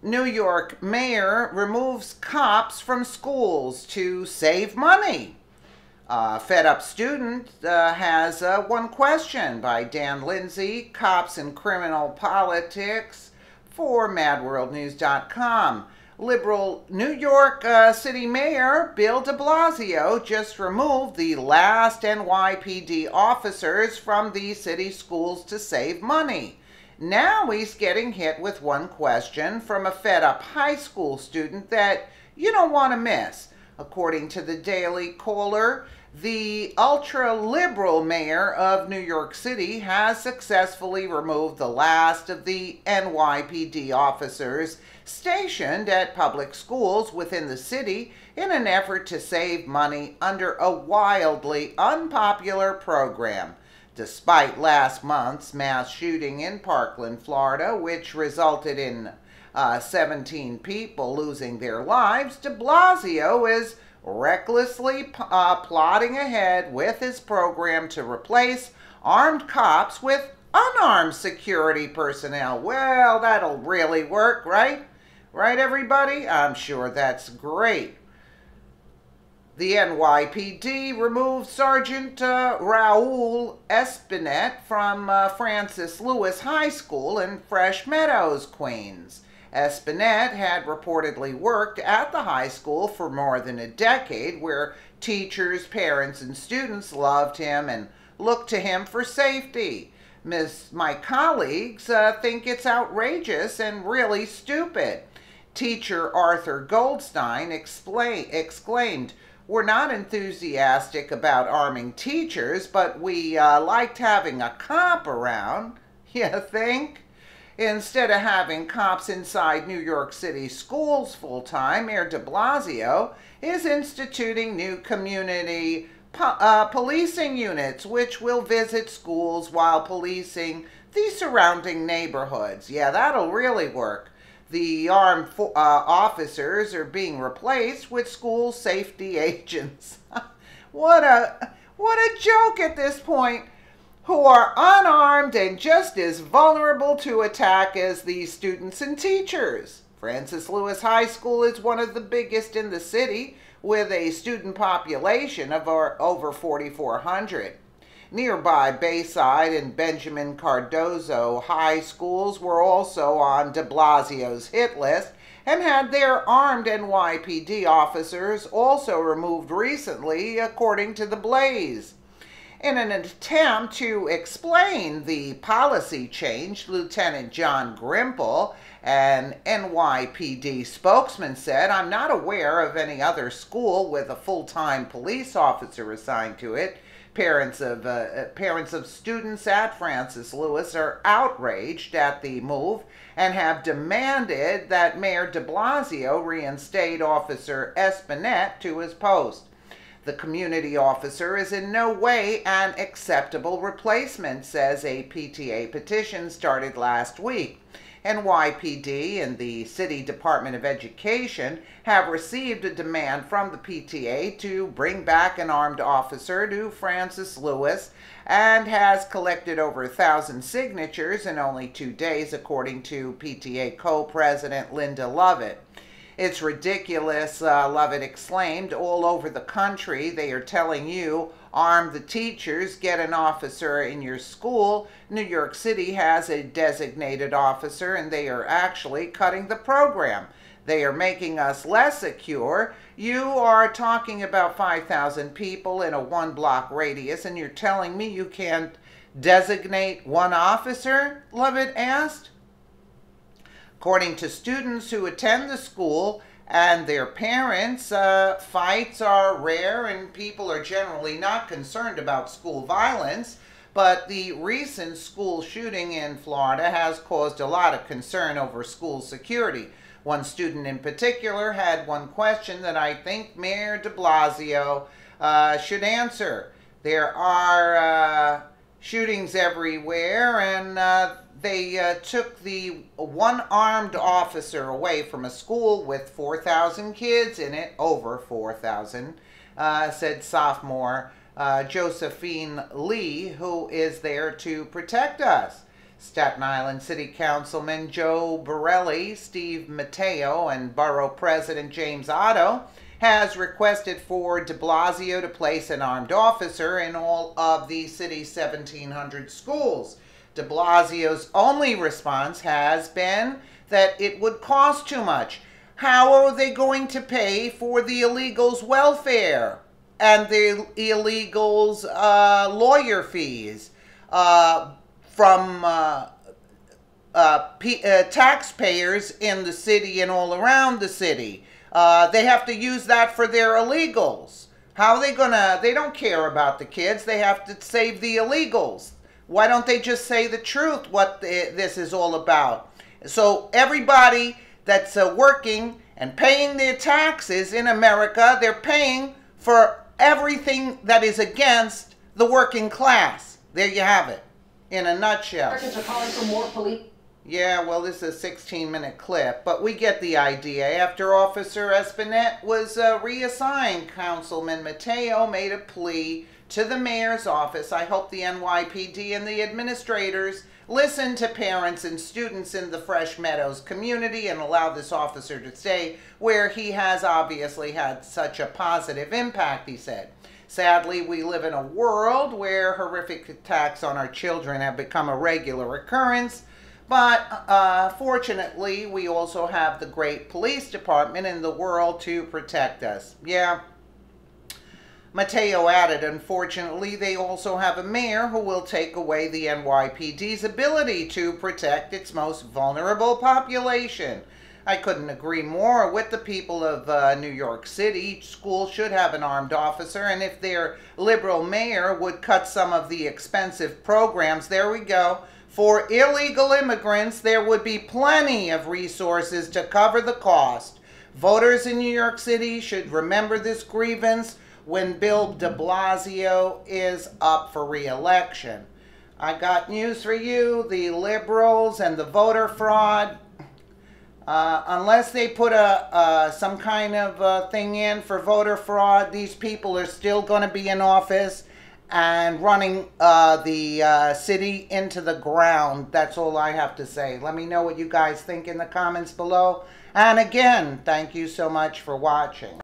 New York mayor removes cops from schools to save money. Fed Up Student has one question by Dan Lindsay, Cops and Criminal Politics, for MadWorldNews.com. Liberal New York City Mayor Bill de Blasio just removed the last NYPD officers from the city schools to save money. Now he's getting hit with one question from a fed-up high school student that you don't want to miss. According to the Daily Caller, the ultra-liberal mayor of New York City has successfully removed the last of the NYPD officers stationed at public schools within the city in an effort to save money under a wildly unpopular program. Despite last month's mass shooting in Parkland, Florida, which resulted in 17 people losing their lives, de Blasio is recklessly plodding ahead with his program to replace armed cops with unarmed security personnel. Well, that'll really work, right? Right, everybody? I'm sure that's great. The NYPD removed Sergeant Raul Espinet from Francis Lewis High School in Fresh Meadows, Queens. Espinet had reportedly worked at the high school for more than a decade, where teachers, parents, and students loved him and looked to him for safety. My colleagues think it's outrageous and really stupid. Teacher Arthur Goldstein exclaimed, "We're not enthusiastic about arming teachers, but we liked having a cop around." You think? Instead of having cops inside New York City schools full-time, Mayor de Blasio is instituting new community policing units, which will visit schools while policing the surrounding neighborhoods. Yeah, that'll really work. The armed officers are being replaced with school safety agents. What a joke at this point. Who are unarmed and just as vulnerable to attack as these students and teachers. Francis Lewis High School is one of the biggest in the city, with a student population of over 4,400. Nearby Bayside and Benjamin Cardozo high schools were also on de Blasio's hit list and had their armed NYPD officers also removed recently, according to the Blaze. In an attempt to explain the policy change, Lieutenant John Grimple, an NYPD spokesman, said, "I'm not aware of any other school with a full-time police officer assigned to it. Parents of students at Francis Lewis are outraged at the move and have demanded that Mayor de Blasio reinstate Officer Espinet to his post. The community officer is in no way an acceptable replacement," says a PTA petition started last week. NYPD and the City Department of Education have received a demand from the PTA to bring back an armed officer to Francis Lewis and has collected over 1,000 signatures in only 2 days, according to PTA co-president Linda Lovett. "It's ridiculous," Lovett exclaimed. "All over the country, they are telling you, arm the teachers, get an officer in your school. New York City has a designated officer, and they are actually cutting the program. They are making us less secure. You are talking about 5,000 people in a 1-block radius, and you're telling me you can't designate one officer?" Lovett asked. According to students who attend the school and their parents, fights are rare and people are generally not concerned about school violence, but the recent school shooting in Florida has caused a lot of concern over school security. One student in particular had one question that I think Mayor de Blasio should answer. There are shootings everywhere, and they took the one armed officer away from a school with 4,000 kids in it, over 4,000, said sophomore Josephine Lee, who is there to protect us. Staten Island City Councilman Joe Borelli, Steve Matteo, and Borough President James Otto has requested for de Blasio to place an armed officer in all of the city's 1,700 schools. De Blasio's only response has been that it would cost too much. How are they going to pay for the illegals' welfare and the illegals' lawyer fees from taxpayers in the city and all around the city? They have to use that for their illegals. How are they gonna? They don't care about the kids. They have to save the illegals. Why don't they just say the truth, what this is all about? So everybody that's working and paying their taxes in America, they're paying for everything that is against the working class. There you have it, in a nutshell. Americans are calling for more police. Yeah, well, this is a 16-minute clip, but we get the idea. After Officer Espinette was reassigned, Councilman Matteo made a plea to the mayor's office. I hope the NYPD and the administrators listen to parents and students in the Fresh Meadows community and allow this officer to stay where he has obviously had such a positive impact, he said. Sadly, we live in a world where horrific attacks on our children have become a regular occurrence. But fortunately, we also have the great police department in the world to protect us. Yeah. Matteo added, unfortunately, they also have a mayor who will take away the NYPD's ability to protect its most vulnerable population. I couldn't agree more with the people of New York City. Each school should have an armed officer, and if their liberal mayor would cut some of the expensive programs, there we go, for illegal immigrants, there would be plenty of resources to cover the cost. Voters in New York City should remember this grievance when Bill de Blasio is up for re-election. I got news for you, the liberals and the voter fraud. Unless they put some kind of thing in for voter fraud, these people are still going to be in office and running the city into the ground. That's all I have to say. Let me know what you guys think in the comments below. And again, thank you so much for watching.